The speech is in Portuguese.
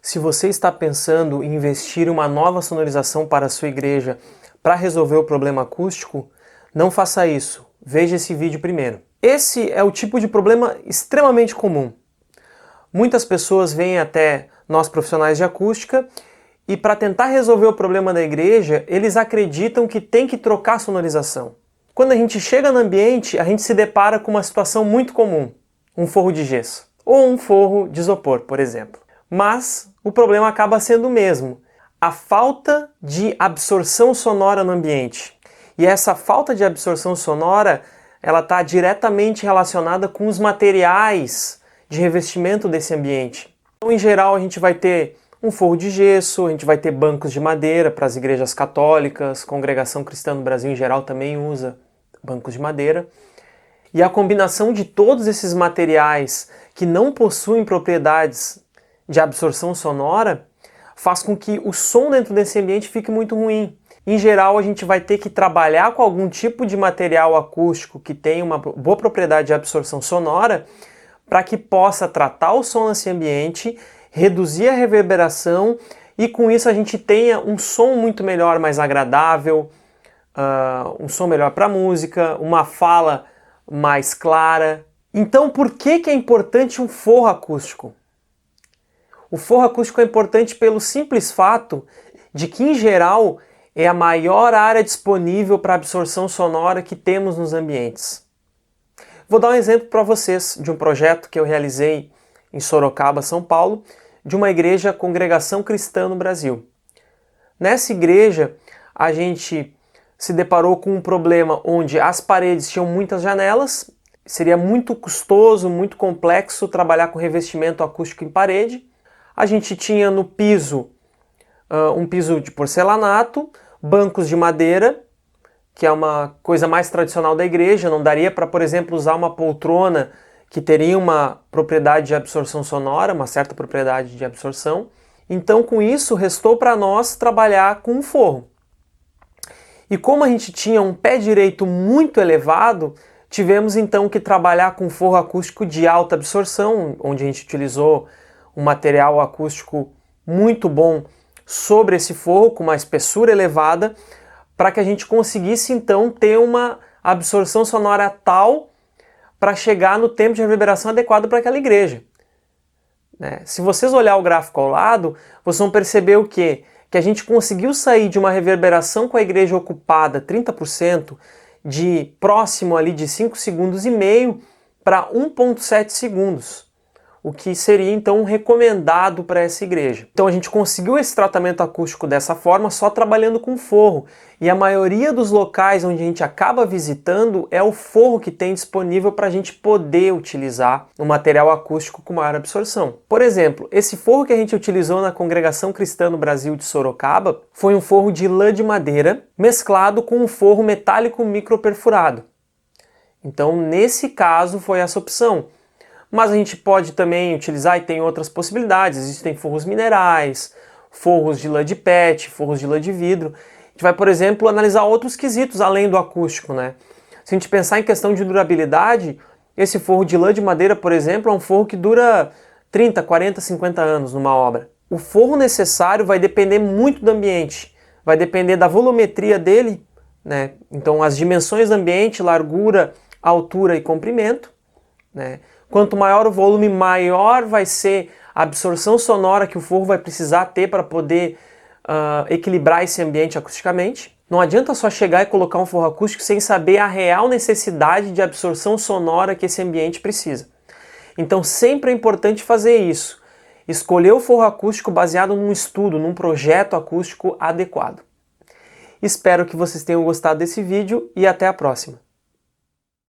Se você está pensando em investir em uma nova sonorização para a sua igreja para resolver o problema acústico, não faça isso. Veja esse vídeo primeiro. Esse é o tipo de problema extremamente comum. Muitas pessoas vêm até nós profissionais de acústica e para tentar resolver o problema da igreja, eles acreditam que tem que trocar a sonorização. Quando a gente chega no ambiente, a gente se depara com uma situação muito comum, um forro de gesso ou um forro de isopor, por exemplo. Mas o problema acaba sendo o mesmo, a falta de absorção sonora no ambiente. E essa falta de absorção sonora, ela está diretamente relacionada com os materiais de revestimento desse ambiente. Então, em geral, a gente vai ter um forro de gesso, a gente vai ter bancos de madeira para as igrejas católicas, Congregação Cristã no Brasil em geral também usa bancos de madeira. E a combinação de todos esses materiais que não possuem propriedades de absorção sonora faz com que o som dentro desse ambiente fique muito ruim. Em geral, a gente vai ter que trabalhar com algum tipo de material acústico que tenha uma boa propriedade de absorção sonora para que possa tratar o som nesse ambiente, reduzir a reverberação e com isso a gente tenha um som muito melhor, mais agradável, um som melhor para a música, uma fala mais clara. Então, por que é importante um forro acústico? O forro acústico é importante pelo simples fato de que, em geral, é a maior área disponível para absorção sonora que temos nos ambientes. Vou dar um exemplo para vocês de um projeto que eu realizei em Sorocaba, São Paulo, de uma igreja Congregação Cristã no Brasil. Nessa igreja, a gente se deparou com um problema onde as paredes tinham muitas janelas, seria muito custoso, muito complexo trabalhar com revestimento acústico em parede. A gente tinha no piso um piso de porcelanato, bancos de madeira, que é uma coisa mais tradicional da igreja, não daria para, por exemplo, usar uma poltrona que teria uma propriedade de absorção sonora, uma certa propriedade de absorção. Então, com isso, restou para nós trabalhar com um forro. E como a gente tinha um pé direito muito elevado, tivemos então que trabalhar com forro acústico de alta absorção, onde a gente utilizou um material acústico muito bom sobre esse forro, com uma espessura elevada, para que a gente conseguisse então ter uma absorção sonora tal para chegar no tempo de reverberação adequado para aquela igreja. Se vocês olharem o gráfico ao lado, vocês vão perceber o quê? Que a gente conseguiu sair de uma reverberação com a igreja ocupada 30% de próximo ali de 5,5 segundos para 1,7 segundos. O que seria então recomendado para essa igreja. Então a gente conseguiu esse tratamento acústico dessa forma só trabalhando com forro. E a maioria dos locais onde a gente acaba visitando é o forro que tem disponível para a gente poder utilizar um material acústico com maior absorção. Por exemplo, esse forro que a gente utilizou na Congregação Cristã no Brasil de Sorocaba foi um forro de lã de madeira mesclado com um forro metálico microperfurado. Então nesse caso foi essa opção. Mas a gente pode também utilizar, e tem outras possibilidades, existem forros minerais, forros de lã de PET, forros de lã de vidro. A gente vai, por exemplo, analisar outros quesitos além do acústico, Se a gente pensar em questão de durabilidade, esse forro de lã de madeira, por exemplo, é um forro que dura 30, 40, 50 anos numa obra. O forro necessário vai depender muito do ambiente, vai depender da volumetria dele, Então as dimensões do ambiente, largura, altura e comprimento, Quanto maior o volume, maior vai ser a absorção sonora que o forro vai precisar ter para poder equilibrar esse ambiente acusticamente. Não adianta só chegar e colocar um forro acústico sem saber a real necessidade de absorção sonora que esse ambiente precisa. Então sempre é importante fazer isso. Escolher o forro acústico baseado num estudo, num projeto acústico adequado. Espero que vocês tenham gostado desse vídeo e até a próxima.